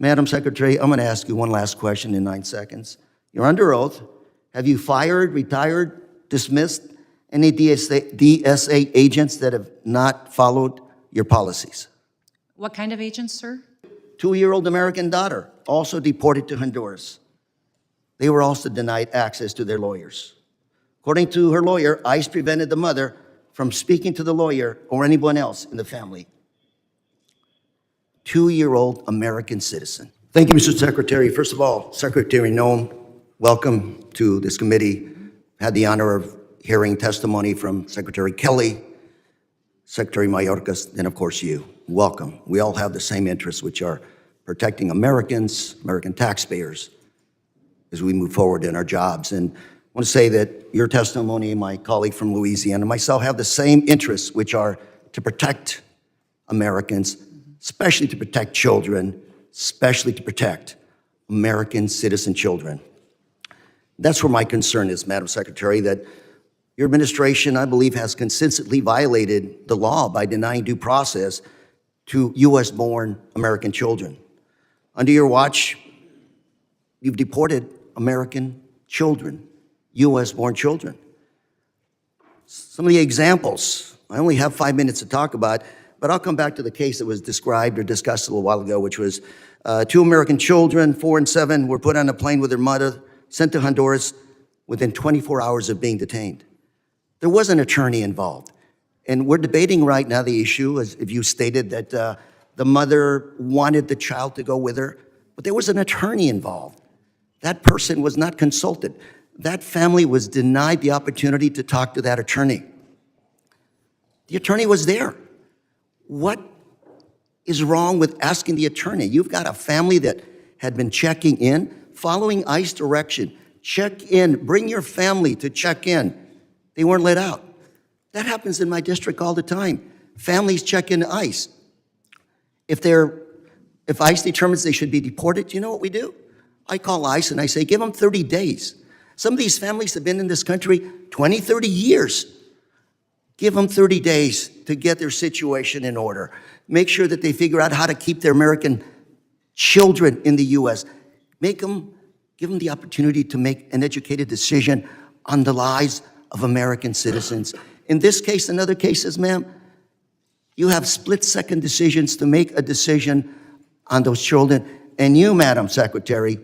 Madam Secretary, I'm going to ask you one last question in 9 seconds. You're under oath. Have you fired, retired, dismissed any DSA agents that have not followed your policies? What kind of agents, sir? 2-year-old American daughter, also deported to Honduras. They were also denied access to their lawyers. According to her lawyer, ICE prevented the mother from speaking to the lawyer or anyone else in the family. 2-year-old American citizen. Thank you, Mr. Secretary. First of all, Secretary Noem, welcome to this committee. Had the honor of hearing testimony from Secretary Kelly, Secretary Mayorkas, and of course you. Welcome. We all have the same interests, which are protecting Americans, American taxpayers, as we move forward in our jobs. And I want to say that your testimony, my colleague from Louisiana, and myself have the same interests, which are to protect Americans, especially to protect children, especially to protect American citizen children. That's where my concern is, Madam Secretary, that your administration, I believe, has consistently violated the law by denying due process to U.S.-born American children. Under your watch, you've deported American children, U.S.-born children. Some of the examples, I only have 5 minutes to talk about, but I'll come back to the case that was described or discussed a little while ago, which was 2 American children, 4 and 7, were put on a plane with their mother, sent to Honduras within 24 hours of being detained. There was an attorney involved. And we're debating right now the issue, as if you stated, that the mother wanted the child to go with her, but there was an attorney involved. That person was not consulted. That family was denied the opportunity to talk to that attorney. The attorney was there. What is wrong with asking the attorney? You've got a family that had been checking in, following ICE direction. Check in, bring your family to check in. They weren't let out. That happens in my district all the time. Families check in ICE. If ICE determines they should be deported, you know what we do? I call ICE and I say, give them 30 days. Some of these families have been in this country 20, 30 years. Give them 30 days to get their situation in order. Make sure that they figure out how to keep their American children in the U.S. Give them the opportunity to make an educated decision on the lives of American citizens. In this case and other cases, ma'am, you have split-second decisions to make a decision on those children. And you, Madam Secretary,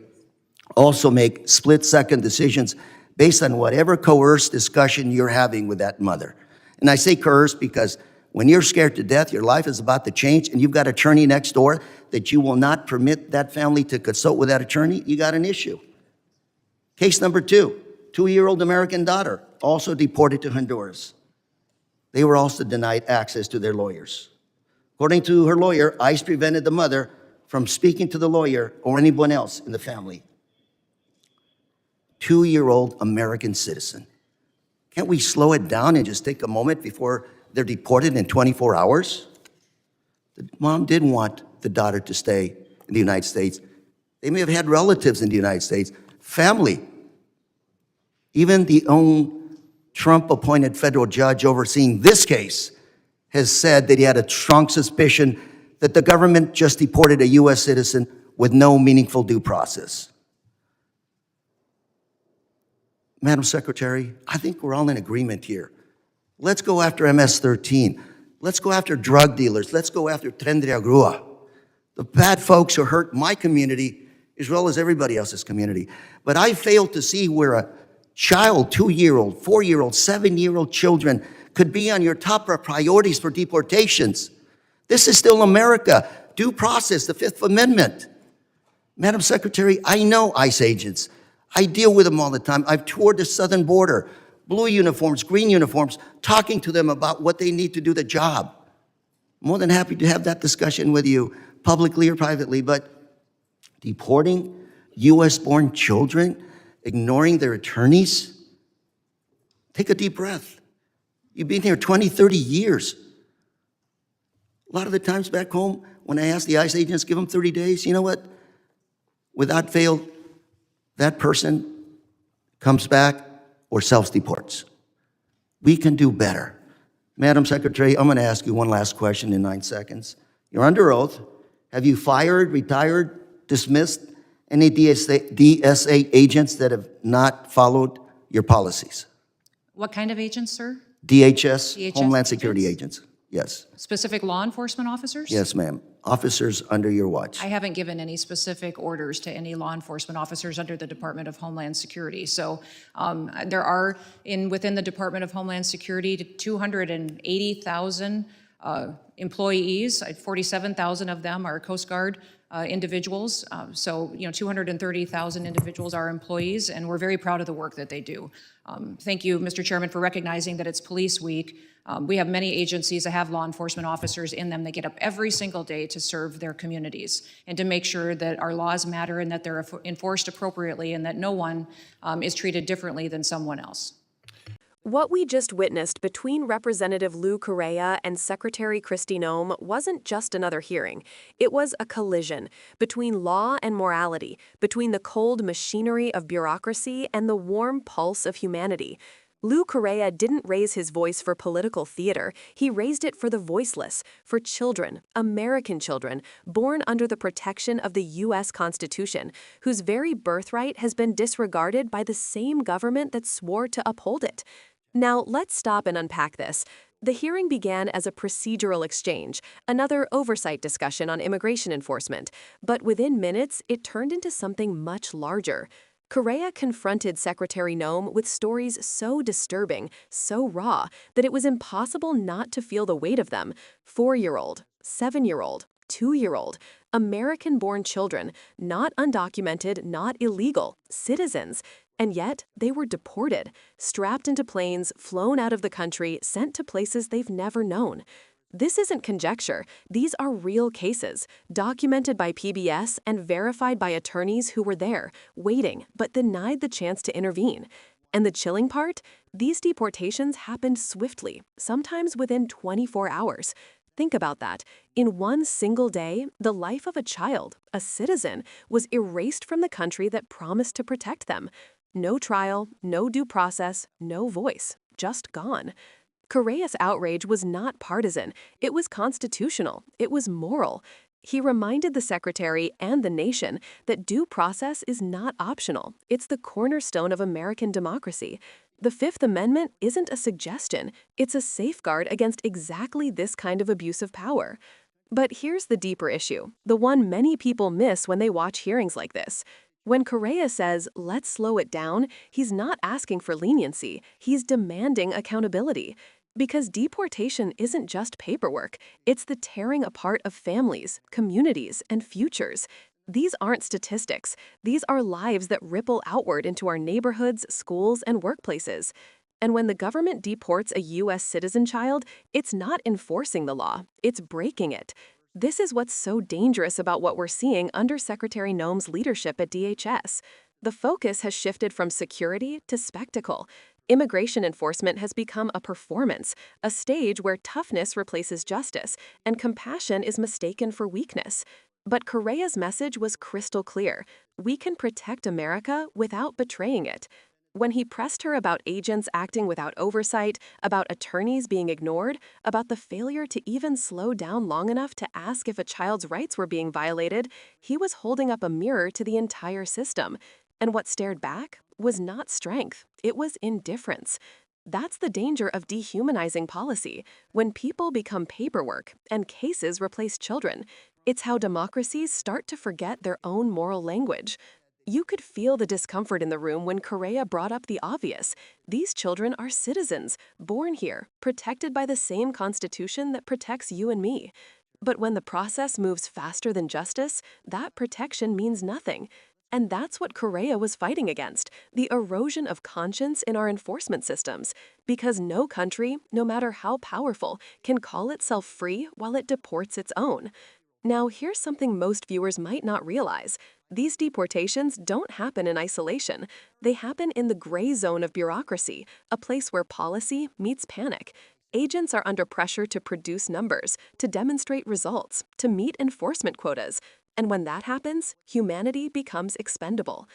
also make split-second decisions based on whatever coerced discussion you're having with that mother. And I say coerced because when you're scared to death, your life is about to change, and you've got an attorney next door that you will not permit that family to consult with that attorney, you got an issue. Case number 2, 2-year-old American daughter, also deported to Honduras. They were also denied access to their lawyers. According to her lawyer, ICE prevented the mother from speaking to the lawyer or anyone else in the family. 2-year-old American citizen. Can't we slow it down and just take a moment before they're deported in 24 hours? The mom didn't want the daughter to stay in the United States. They may have had relatives in the United States, family. Even the own Trump-appointed federal judge overseeing this case has said that he had a strong suspicion that the government just deported a U.S. citizen with no meaningful due process. Madam Secretary, I think we're all in agreement here. Let's go after MS-13. Let's go after drug dealers. Let's go after Tren de Grúa. The bad folks who hurt my community as well as everybody else's community. But I fail to see where a child, 2-year-old, 4-year-old, 7-year-old children could be on your top priorities for deportations. This is still America. Due process, the Fifth Amendment. Madam Secretary, I know ICE agents. I deal with them all the time. I've toured the southern border, blue uniforms, green uniforms, talking to them about what they need to do the job. More than happy to have that discussion with you, publicly or privately, but deporting U.S.-born children, ignoring their attorneys, take a deep breath. You've been here 20, 30 years. A lot of the times back home, when I ask the ICE agents, give them 30 days, you know what? Without fail, that person comes back or self-deports. We can do better. Madam Secretary, I'm going to ask you one last question in 9 seconds. You're under oath. Have you fired, retired, dismissed any DSA agents that have not followed your policies? What kind of agents, sir? DHS, DHS Homeland Security agents. Yes. Specific law enforcement officers? Yes, ma'am. Officers under your watch. I haven't given any specific orders to any law enforcement officers under the Department of Homeland Security. So there are, within the Department of Homeland Security, 280,000 employees. 47,000 of them are Coast Guard individuals. So 230,000 individuals are employees, and we're very proud of the work that they do. Thank you, Mr. Chairman, for recognizing that it's Police Week. We have many agencies that have law enforcement officers in them that get up every single day to serve their communities and to make sure that our laws matter and that they're enforced appropriately and that no one is treated differently than someone else. What we just witnessed between Representative Lou Correa and Secretary Kristi Noem wasn't just another hearing. It was a collision between law and morality, between the cold machinery of bureaucracy and the warm pulse of humanity. Lou Correa didn't raise his voice for political theater. He raised it for the voiceless, for children, American children, born under the protection of the U.S. Constitution, whose very birthright has been disregarded by the same government that swore to uphold it. Now, let's stop and unpack this. The hearing began as a procedural exchange, another oversight discussion on immigration enforcement, but within minutes, it turned into something much larger. Correa confronted Secretary Noem with stories so disturbing, so raw, that it was impossible not to feel the weight of them. 4-year-old, 7-year-old, 2-year-old, American-born children, not undocumented, not illegal, citizens. And yet, they were deported, strapped into planes, flown out of the country, sent to places they've never known. This isn't conjecture. These are real cases, documented by PBS and verified by attorneys who were there, waiting, but denied the chance to intervene. And the chilling part? These deportations happened swiftly, sometimes within 24 hours. Think about that. In one single day, the life of a child, a citizen, was erased from the country that promised to protect them. No trial, no due process, no voice, just gone. Correa's outrage was not partisan. It was constitutional. It was moral. He reminded the secretary and the nation that due process is not optional. It's the cornerstone of American democracy. The Fifth Amendment isn't a suggestion. It's a safeguard against exactly this kind of abuse of power. But here's the deeper issue, the one many people miss when they watch hearings like this. When Correa says, let's slow it down, he's not asking for leniency, he's demanding accountability. Because deportation isn't just paperwork, it's the tearing apart of families, communities, and futures. These aren't statistics. These are lives that ripple outward into our neighborhoods, schools, and workplaces. And when the government deports a U.S. citizen child, it's not enforcing the law, it's breaking it. This is what's so dangerous about what we're seeing under Secretary Noem's leadership at DHS. The focus has shifted from security to spectacle. Immigration enforcement has become a performance, a stage where toughness replaces justice, and compassion is mistaken for weakness. But Correa's message was crystal clear. We can protect America without betraying it. When he pressed her about agents acting without oversight, about attorneys being ignored, about the failure to even slow down long enough to ask if a child's rights were being violated, he was holding up a mirror to the entire system. And what stared back was not strength, it was indifference. That's the danger of dehumanizing policy, when people become paperwork and cases replace children. It's how democracies start to forget their own moral language. You could feel the discomfort in the room when Correa brought up the obvious. These children are citizens, born here, protected by the same Constitution that protects you and me. But when the process moves faster than justice, that protection means nothing. And that's what Correa was fighting against, the erosion of conscience in our enforcement systems. Because no country, no matter how powerful, can call itself free while it deports its own. Now, here's something most viewers might not realize. These deportations don't happen in isolation. They happen in the gray zone of bureaucracy, a place where policy meets panic. Agents are under pressure to produce numbers, to demonstrate results, to meet enforcement quotas. And when that happens, humanity becomes expendable.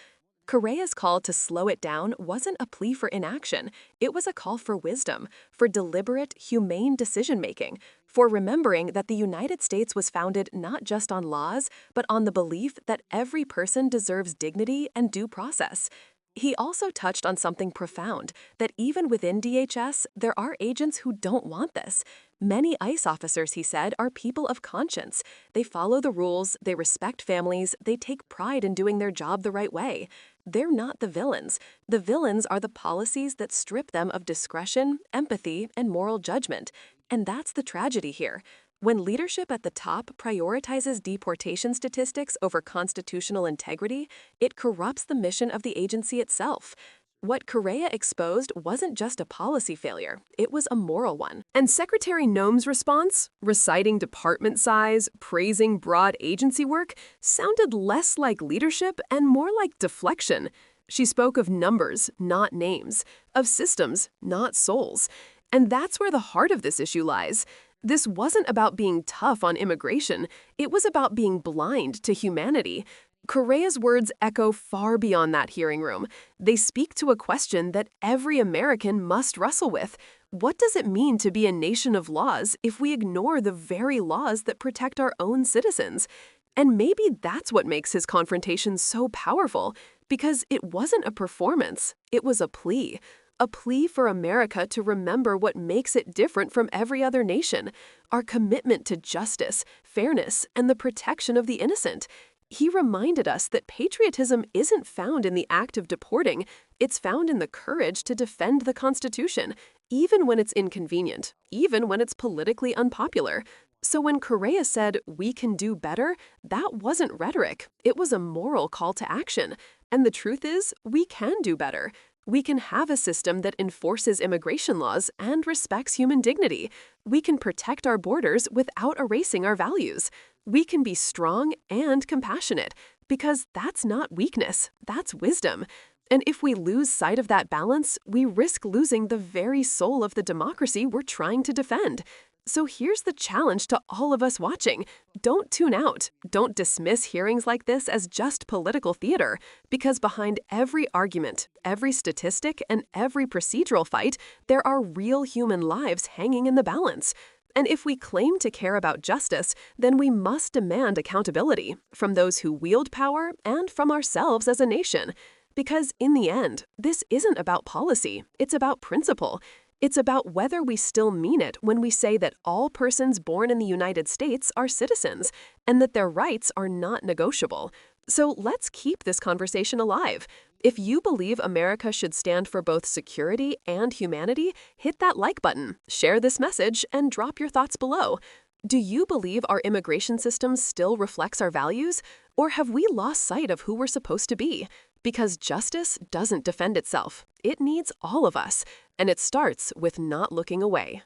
Correa's call to slow it down wasn't a plea for inaction. It was a call for wisdom, for deliberate, humane decision-making, for remembering that the United States was founded not just on laws, but on the belief that every person deserves dignity and due process. He also touched on something profound, that even within DHS, there are agents who don't want this. Many ICE officers, he said, are people of conscience. They follow the rules, they respect families, they take pride in doing their job the right way. They're not the villains. The villains are the policies that strip them of discretion, empathy, and moral judgment. And that's the tragedy here. When leadership at the top prioritizes deportation statistics over constitutional integrity, it corrupts the mission of the agency itself. What Correa exposed wasn't just a policy failure, it was a moral one. And Secretary Noem's response, reciting department size, praising broad agency work, sounded less like leadership and more like deflection. She spoke of numbers, not names, of systems, not souls. And that's where the heart of this issue lies. This wasn't about being tough on immigration, it was about being blind to humanity. Correa's words echo far beyond that hearing room. They speak to a question that every American must wrestle with. What does it mean to be a nation of laws if we ignore the very laws that protect our own citizens? And maybe that's what makes his confrontation so powerful, because it wasn't a performance, it was a plea. A plea for America to remember what makes it different from every other nation, our commitment to justice, fairness, and the protection of the innocent. He reminded us that patriotism isn't found in the act of deporting, it's found in the courage to defend the Constitution, even when it's inconvenient, even when it's politically unpopular. So when Correa said, "We can do better," that wasn't rhetoric, it was a moral call to action. And the truth is, we can do better. We can have a system that enforces immigration laws and respects human dignity. We can protect our borders without erasing our values. We can be strong and compassionate, because that's not weakness, that's wisdom. And if we lose sight of that balance, we risk losing the very soul of the democracy we're trying to defend. So here's the challenge to all of us watching. Don't tune out. Don't dismiss hearings like this as just political theater, because behind every argument, every statistic, and every procedural fight, there are real human lives hanging in the balance. And if we claim to care about justice, then we must demand accountability from those who wield power and from ourselves as a nation. Because in the end, this isn't about policy, it's about principle. It's about whether we still mean it when we say that all persons born in the United States are citizens, and that their rights are not negotiable. So let's keep this conversation alive. If you believe America should stand for both security and humanity, hit that like button, share this message, and drop your thoughts below. Do you believe our immigration system still reflects our values, or have we lost sight of who we're supposed to be? Because justice doesn't defend itself. It needs all of us, and it starts with not looking away.